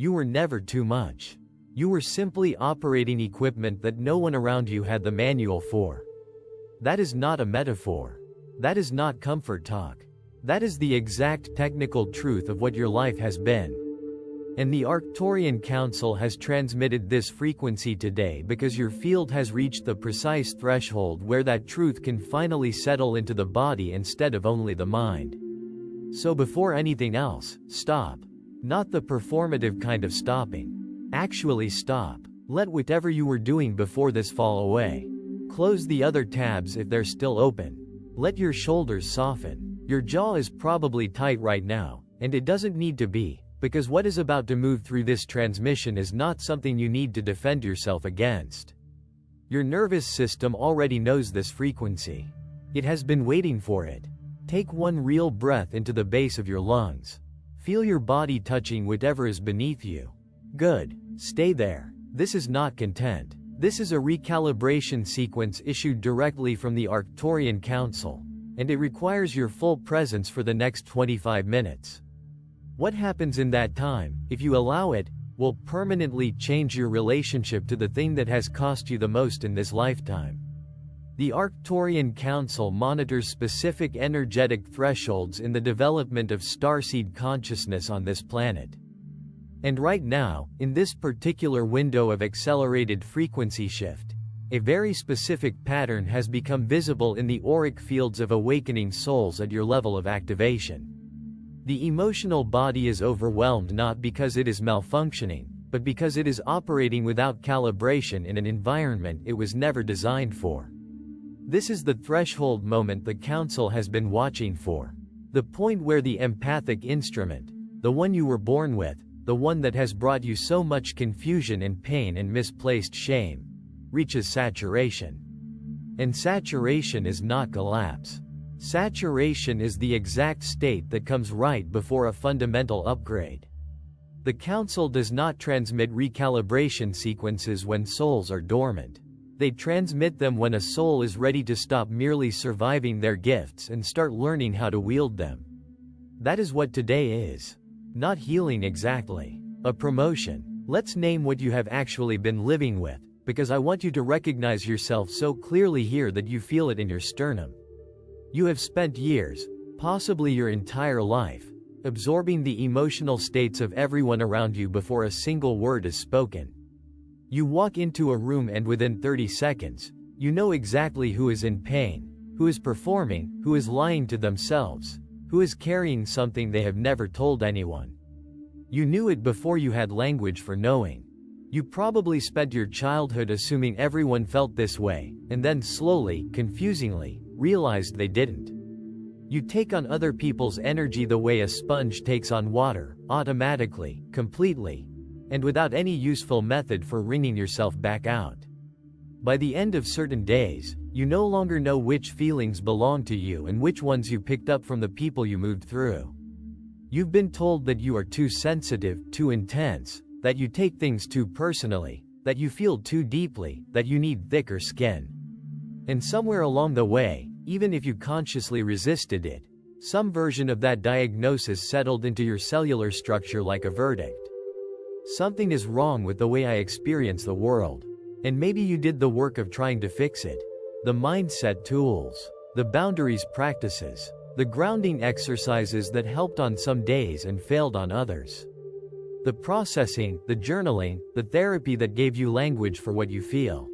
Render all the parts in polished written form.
You were never too much. You were simply operating equipment that no one around you had the manual for. That is not a metaphor. That is not comfort talk. That is the exact technical truth of what your life has been. And the Arcturian Council has transmitted this frequency today because your field has reached the precise threshold where that truth can finally settle into the body instead of only the mind. So before anything else, stop. Not the performative kind of stopping. Actually stop. Let whatever you were doing before this fall away. Close the other tabs if they're still open. Let your shoulders soften. Your jaw is probably tight right now, and it doesn't need to be, because what is about to move through this transmission is not something you need to defend yourself against. Your nervous system already knows this frequency. It has been waiting for it. Take one real breath into the base of your lungs. Feel your body touching whatever is beneath you. Good. Stay there. This is not content. This is a recalibration sequence issued directly from the Arcturian Council, and it requires your full presence for the next 25 minutes. What happens in that time, if you allow it, will permanently change your relationship to the thing that has cost you the most in this lifetime. The Arcturian Council monitors specific energetic thresholds in the development of starseed consciousness on this planet. And right now, in this particular window of accelerated frequency shift, a very specific pattern has become visible in the auric fields of awakening souls at your level of activation. The emotional body is overwhelmed not because it is malfunctioning, but because it is operating without calibration in an environment it was never designed for. This is the threshold moment the Council has been watching for. The point where the empathic instrument, the one you were born with, the one that has brought you so much confusion and pain and misplaced shame, reaches saturation. And saturation is not collapse. Saturation is the exact state that comes right before a fundamental upgrade. The Council does not transmit recalibration sequences when souls are dormant. They transmit them when a soul is ready to stop merely surviving their gifts and start learning how to wield them. That is what today is. Not healing exactly. A promotion. Let's name what you have actually been living with, because I want you to recognize yourself so clearly here that you feel it in your sternum. You have spent years, possibly your entire life, absorbing the emotional states of everyone around you before a single word is spoken. You walk into a room and within 30 seconds, you know exactly who is in pain, who is performing, who is lying to themselves, who is carrying something they have never told anyone. You knew it before you had language for knowing. You probably spent your childhood assuming everyone felt this way, and then slowly, confusingly, realized they didn't. You take on other people's energy the way a sponge takes on water, automatically, completely, and without any useful method for wringing yourself back out. By the end of certain days, you no longer know which feelings belong to you and which ones you picked up from the people you moved through. You've been told that you are too sensitive, too intense, that you take things too personally, that you feel too deeply, that you need thicker skin. And somewhere along the way, even if you consciously resisted it, some version of that diagnosis settled into your cellular structure like a verdict. Something is wrong with the way I experience the world. And maybe you did the work of trying to fix it. The mindset tools, the boundaries practices, the grounding exercises that helped on some days and failed on others. The processing, the journaling, the therapy that gave you language for what you feel.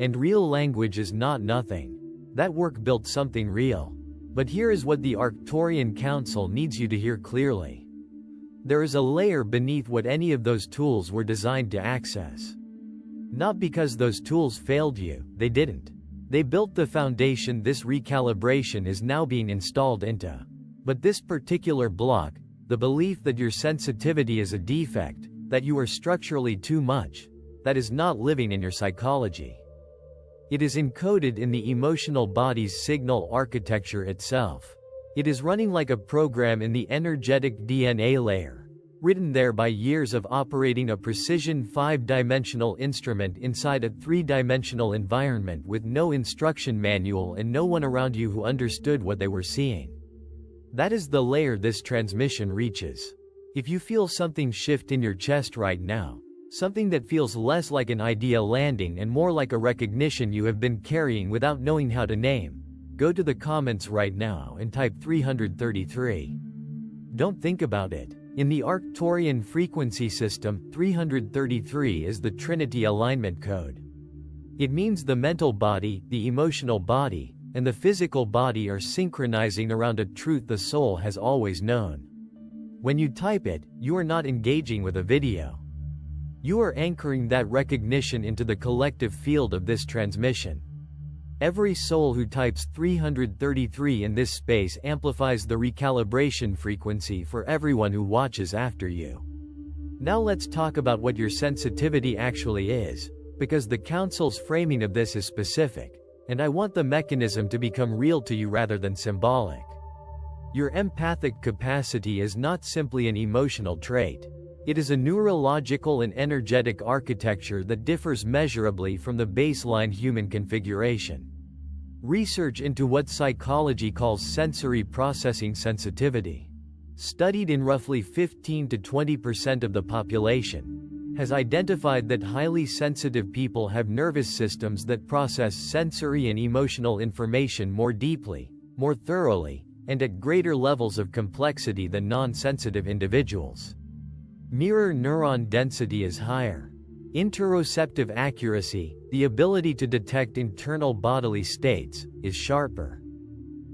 And real language is not nothing. That work built something real. But here is what the Arcturian Council needs you to hear clearly. There is a layer beneath what any of those tools were designed to access. Not because those tools failed you, they didn't. They built the foundation this recalibration is now being installed into. But this particular block, the belief that your sensitivity is a defect, that you are structurally too much, that is not living in your psychology. It is encoded in the emotional body's signal architecture itself. It is running like a program in the energetic DNA layer, written there by years of operating a precision 5-dimensional instrument inside a 3-dimensional environment with no instruction manual and no one around you who understood what they were seeing. That is the layer this transmission reaches. If you feel something shift in your chest right now, something that feels less like an idea landing and more like a recognition you have been carrying without knowing how to name, go to the comments right now and type 333. Don't think about it. In the Arcturian frequency system, 333 is the Trinity alignment code. It means the mental body, the emotional body, and the physical body are synchronizing around a truth the soul has always known. When you type it, you are not engaging with a video. You are anchoring that recognition into the collective field of this transmission. Every soul who types 333 in this space amplifies the recalibration frequency for everyone who watches after you. Now let's talk about what your sensitivity actually is, because the Council's framing of this is specific, and I want the mechanism to become real to you rather than symbolic. Your empathic capacity is not simply an emotional trait. It is a neurological and energetic architecture that differs measurably from the baseline human configuration. Research into what psychology calls sensory processing sensitivity, studied in roughly 15 to 20% of the population, has identified that highly sensitive people have nervous systems that process sensory and emotional information more deeply, more thoroughly, and at greater levels of complexity than non-sensitive individuals. Mirror neuron density is higher. Interoceptive accuracy, the ability to detect internal bodily states, is sharper.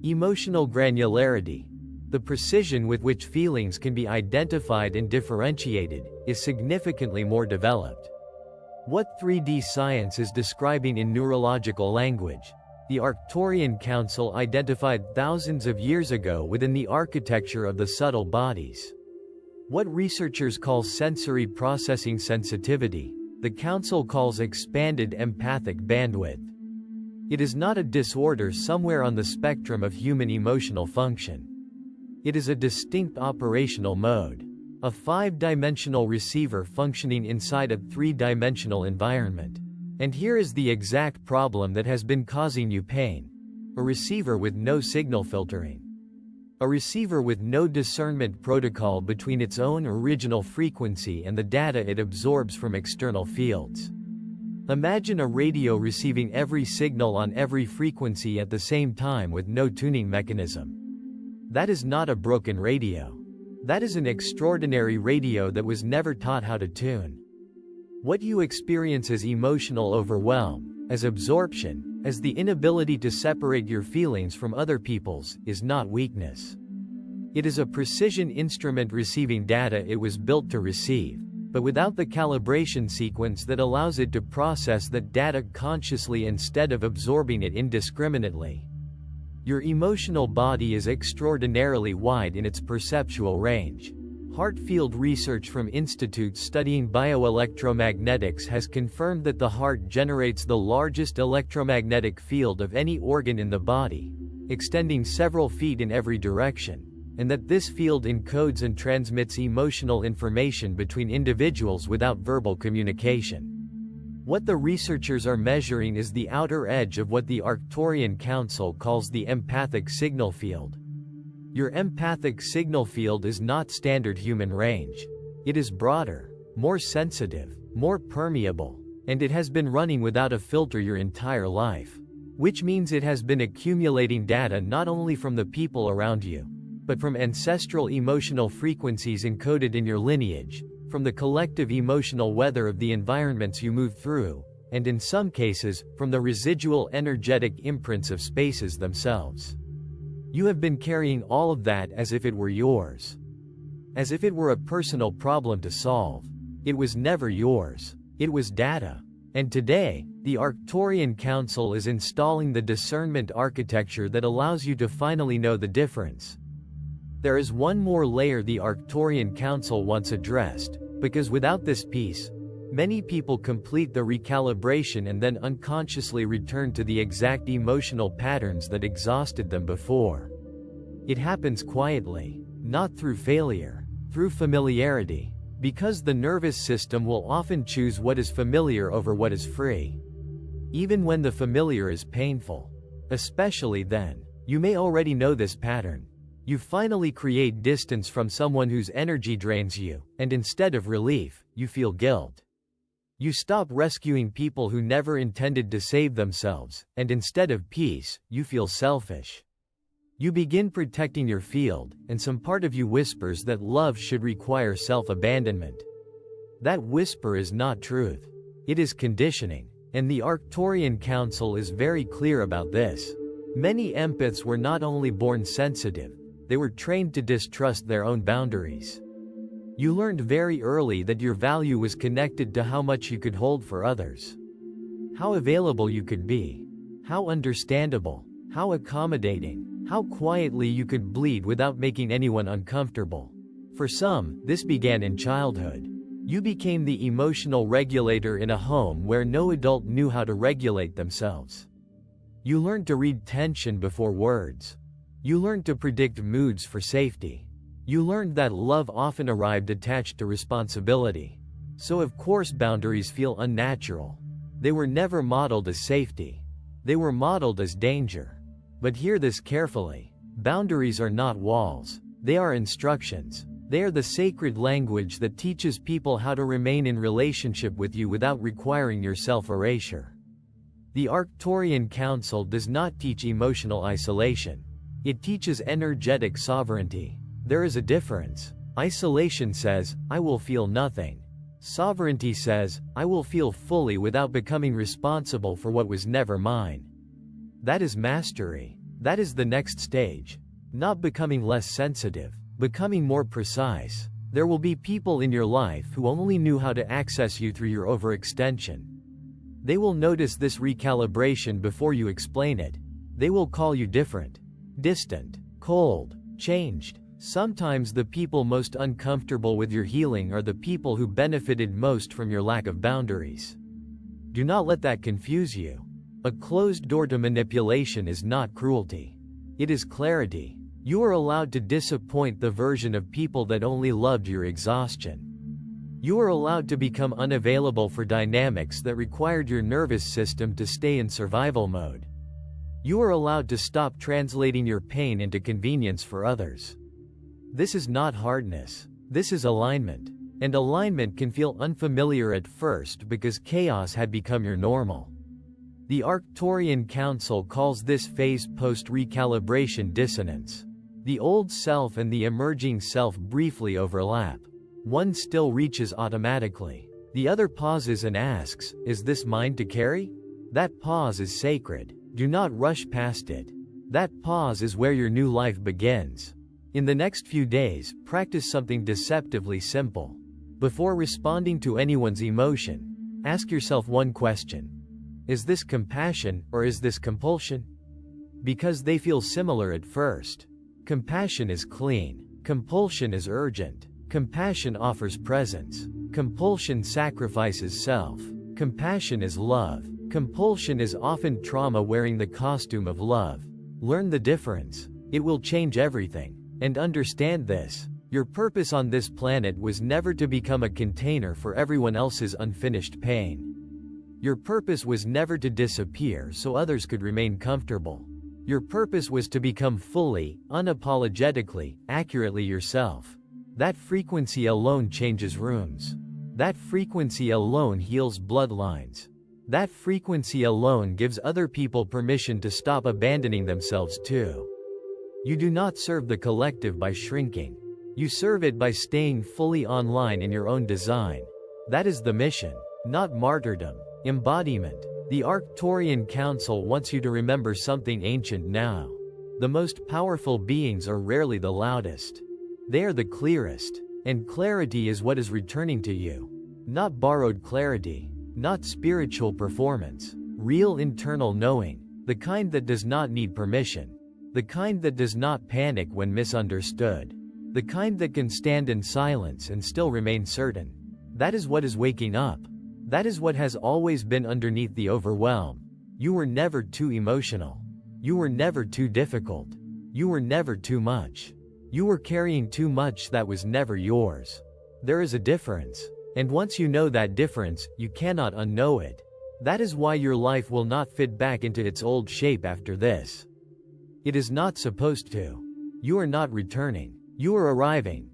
Emotional granularity, the precision with which feelings can be identified and differentiated, is significantly more developed. What 3D science is describing in neurological language, the Arcturian Council identified thousands of years ago within the architecture of the subtle bodies. What researchers call sensory processing sensitivity, the Council calls expanded empathic bandwidth. It is not a disorder somewhere on the spectrum of human emotional function. It is a distinct operational mode, a 5-dimensional receiver functioning inside a 3-dimensional environment. And here is the exact problem that has been causing you pain: a receiver with no signal filtering. A receiver with no discernment protocol between its own original frequency and the data it absorbs from external fields. Imagine a radio receiving every signal on every frequency at the same time with no tuning mechanism. That is not a broken radio. That is an extraordinary radio that was never taught how to tune. What you experience as emotional overwhelm, as absorption, as the inability to separate your feelings from other people's, is not weakness. It is a precision instrument receiving data it was built to receive, but without the calibration sequence that allows it to process that data consciously instead of absorbing it indiscriminately. Your emotional body is extraordinarily wide in its perceptual range. Heart field research from institutes studying bioelectromagnetics has confirmed that the heart generates the largest electromagnetic field of any organ in the body, extending several feet in every direction, and that this field encodes and transmits emotional information between individuals without verbal communication. What the researchers are measuring is the outer edge of what the Arcturian Council calls the empathic signal field. Your empathic signal field is not standard human range. It is broader, more sensitive, more permeable, and it has been running without a filter your entire life. Which means it has been accumulating data not only from the people around you, but from ancestral emotional frequencies encoded in your lineage, from the collective emotional weather of the environments you move through, and in some cases, from the residual energetic imprints of spaces themselves. You have been carrying all of that as if it were yours. As if it were a personal problem to solve. It was never yours. It was data. And today, the Arcturian Council is installing the discernment architecture that allows you to finally know the difference. There is one more layer the Arcturian Council wants addressed, because without this piece, many people complete the recalibration and then unconsciously return to the exact emotional patterns that exhausted them before. It happens quietly, not through failure, through familiarity, because the nervous system will often choose what is familiar over what is free. Even when the familiar is painful. Especially then, you may already know this pattern. You finally create distance from someone whose energy drains you, and instead of relief, you feel guilt. You stop rescuing people who never intended to save themselves, and instead of peace, you feel selfish. You begin protecting your field, and some part of you whispers that love should require self-abandonment. That whisper is not truth. It is conditioning, and the Arcturian Council is very clear about this. Many empaths were not only born sensitive, they were trained to distrust their own boundaries. You learned very early that your value was connected to how much you could hold for others. How available you could be. How understandable. How accommodating. How quietly you could bleed without making anyone uncomfortable. For some, this began in childhood. You became the emotional regulator in a home where no adult knew how to regulate themselves. You learned to read tension before words. You learned to predict moods for safety. You learned that love often arrived attached to responsibility. So of course boundaries feel unnatural. They were never modeled as safety. They were modeled as danger. But hear this carefully. Boundaries are not walls. They are instructions. They are the sacred language that teaches people how to remain in relationship with you without requiring your self-erasure. The Arcturian Council does not teach emotional isolation. It teaches energetic sovereignty. There is a difference. Isolation says, I will feel nothing. Sovereignty says, I will feel fully without becoming responsible for what was never mine. That is mastery. That is the next stage. Not becoming less sensitive, becoming more precise. There will be people in your life who only knew how to access you through your overextension. They will notice this recalibration before you explain it. They will call you different, distant, cold, changed. Sometimes the people most uncomfortable with your healing are the people who benefited most from your lack of boundaries. Do not let that confuse you. A closed door to manipulation is not cruelty. It is clarity. You are allowed to disappoint the version of people that only loved your exhaustion. You are allowed to become unavailable for dynamics that required your nervous system to stay in survival mode. You are allowed to stop translating your pain into convenience for others. This is not hardness. This is alignment. And alignment can feel unfamiliar at first because chaos had become your normal. The Arcturian Council calls this phase post-recalibration dissonance. The old self and the emerging self briefly overlap. One still reaches automatically. The other pauses and asks, is this mine to carry? That pause is sacred. Do not rush past it. That pause is where your new life begins. In the next few days, practice something deceptively simple. Before responding to anyone's emotion, ask yourself one question. Is this compassion, or is this compulsion? Because they feel similar at first. Compassion is clean. Compulsion is urgent. Compassion offers presence. Compulsion sacrifices self. Compassion is love. Compulsion is often trauma wearing the costume of love. Learn the difference. It will change everything. And understand this. Your purpose on this planet was never to become a container for everyone else's unfinished pain. Your purpose was never to disappear so others could remain comfortable. Your purpose was to become fully, unapologetically, accurately yourself. That frequency alone changes rooms. That frequency alone heals bloodlines. That frequency alone gives other people permission to stop abandoning themselves too. You do not serve the collective by shrinking. You serve it by staying fully online in your own design. That is the mission, not martyrdom. Embodiment. The Arcturian Council wants you to remember something ancient now. The most powerful beings are rarely the loudest. They are the clearest. And clarity is what is returning to you. Not borrowed clarity. Not spiritual performance. Real internal knowing. The kind that does not need permission. The kind that does not panic when misunderstood. The kind that can stand in silence and still remain certain. That is what is waking up. That is what has always been underneath the overwhelm. You were never too emotional. You were never too difficult. You were never too much. You were carrying too much that was never yours. There is a difference. And once you know that difference, you cannot unknow it. That is why your life will not fit back into its old shape after this. It is not supposed to. You are not returning. You are arriving.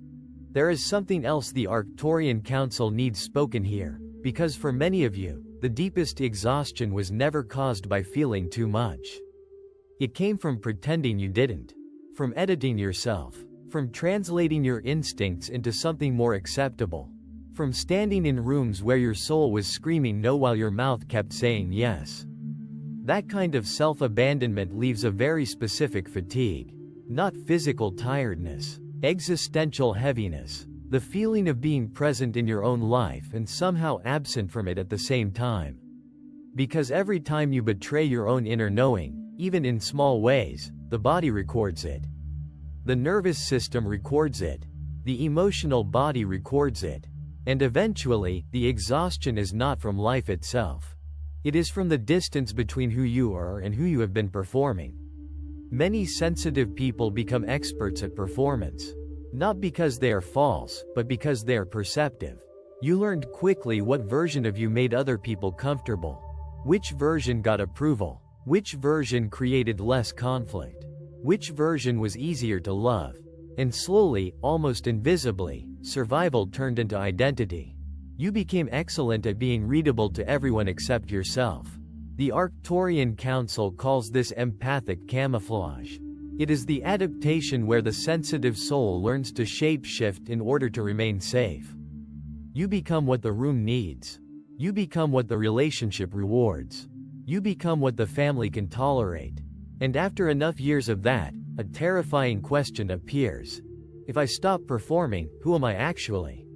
There is something else the Arcturian Council needs spoken here, because for many of you, the deepest exhaustion was never caused by feeling too much. It came from pretending you didn't, from editing yourself, from translating your instincts into something more acceptable, from standing in rooms where your soul was screaming no while your mouth kept saying yes. That kind of self-abandonment leaves a very specific fatigue, not physical tiredness, existential heaviness, the feeling of being present in your own life and somehow absent from it at the same time. Because every time you betray your own inner knowing, even in small ways, the body records it. The nervous system records it. The emotional body records it. And eventually, the exhaustion is not from life itself. It is from the distance between who you are and who you have been performing. Many sensitive people become experts at performance. Not because they are false, but because they are perceptive. You learned quickly what version of you made other people comfortable. Which version got approval? Which version created less conflict? Which version was easier to love? And slowly, almost invisibly, survival turned into identity. You became excellent at being readable to everyone except yourself. The Arcturian Council calls this empathic camouflage. It is the adaptation where the sensitive soul learns to shape-shift in order to remain safe. You become what the room needs. You become what the relationship rewards. You become what the family can tolerate. And after enough years of that, a terrifying question appears. If I stop performing, who am I actually?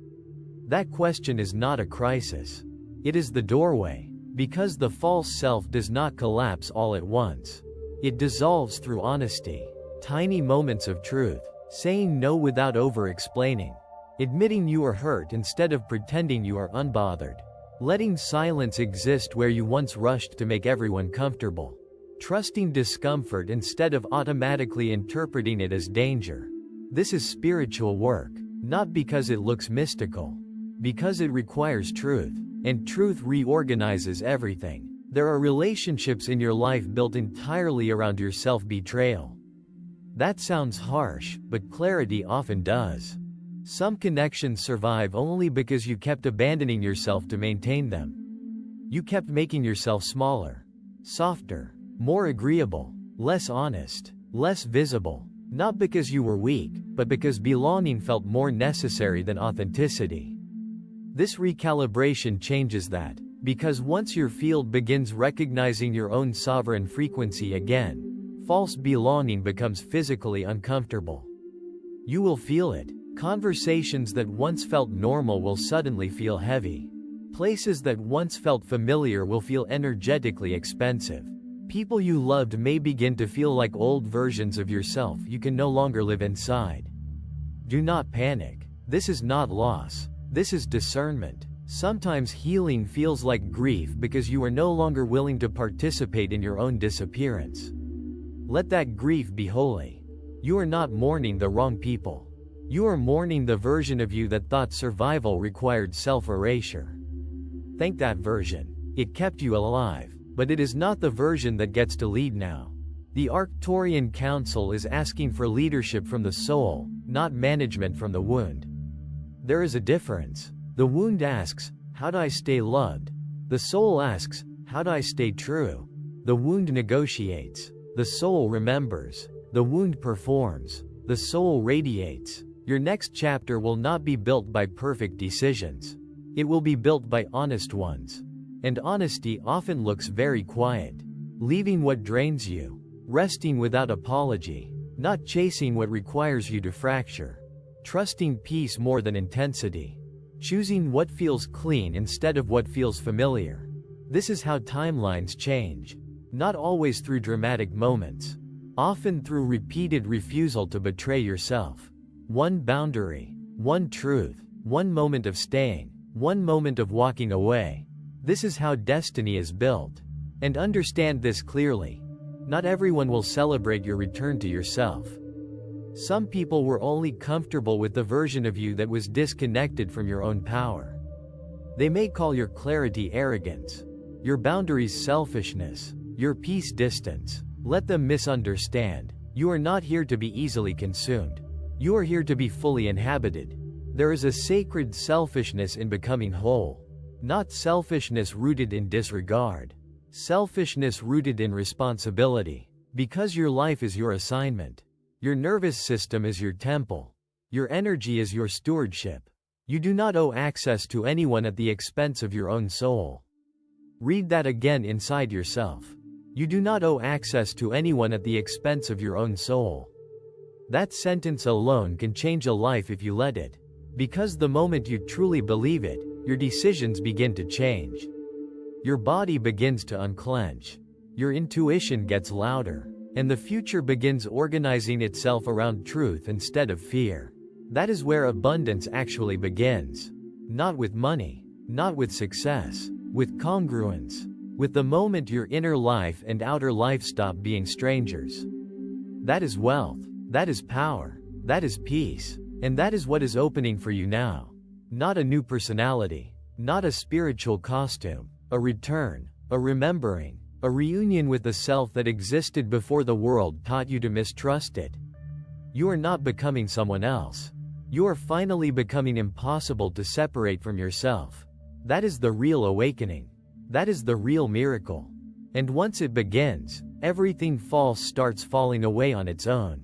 That question is not a crisis. It is the doorway. Because the false self does not collapse all at once. It dissolves through honesty. Tiny moments of truth. Saying no without over-explaining. Admitting you are hurt instead of pretending you are unbothered. Letting silence exist where you once rushed to make everyone comfortable. Trusting discomfort instead of automatically interpreting it as danger. This is spiritual work, not because it looks mystical. Because it requires truth, and truth reorganizes everything. There are relationships in your life built entirely around your self-betrayal. That sounds harsh, but clarity often does. Some connections survive only because you kept abandoning yourself to maintain them. You kept making yourself smaller, softer, more agreeable, less honest, less visible, not because you were weak, but because belonging felt more necessary than authenticity. This recalibration changes that, because once your field begins recognizing your own sovereign frequency again, false belonging becomes physically uncomfortable. You will feel it. Conversations that once felt normal will suddenly feel heavy. Places that once felt familiar will feel energetically expensive. People you loved may begin to feel like old versions of yourself you can no longer live inside. Do not panic. This is not loss. This is discernment. Sometimes healing feels like grief because you are no longer willing to participate in your own disappearance. Let that grief be holy. You are not mourning the wrong people. You are mourning the version of you that thought survival required self-erasure. Thank that version. It kept you alive, but it is not the version that gets to lead now. The Arcturian Council is asking for leadership from the soul, not management from the wound. There is a difference. The wound asks, how do I stay loved? The soul asks, how do I stay true? The wound negotiates. The soul remembers. The wound performs. The soul radiates. Your next chapter will not be built by perfect decisions. It will be built by honest ones. And honesty often looks very quiet. Leaving what drains you. Resting without apology. Not chasing what requires you to fracture. Trusting peace more than intensity. Choosing what feels clean instead of what feels familiar. This is how timelines change. Not always through dramatic moments. Often through repeated refusal to betray yourself. One boundary. One truth. One moment of staying. One moment of walking away. This is how destiny is built. And understand this clearly. Not everyone will celebrate your return to yourself. Some people were only comfortable with the version of you that was disconnected from your own power. They may call your clarity arrogance, your boundaries selfishness, your peace distance. Let them misunderstand. You are not here to be easily consumed. You are here to be fully inhabited. There is a sacred selfishness in becoming whole. Not selfishness rooted in disregard. Selfishness rooted in responsibility. Because your life is your assignment. Your nervous system is your temple. Your energy is your stewardship. You do not owe access to anyone at the expense of your own soul. Read that again inside yourself. You do not owe access to anyone at the expense of your own soul. That sentence alone can change a life if you let it. Because the moment you truly believe it, your decisions begin to change. Your body begins to unclench. Your intuition gets louder. And the future begins organizing itself around truth instead of fear. That is where abundance actually begins. Not with money. Not with success. With congruence. With the moment your inner life and outer life stop being strangers. That is wealth. That is power. That is peace. And that is what is opening for you now. Not a new personality. Not a spiritual costume. A return. A remembering. A reunion with the self that existed before the world taught you to mistrust it. You are not becoming someone else. You are finally becoming impossible to separate from yourself. That is the real awakening. That is the real miracle. And once it begins, everything false starts falling away on its own.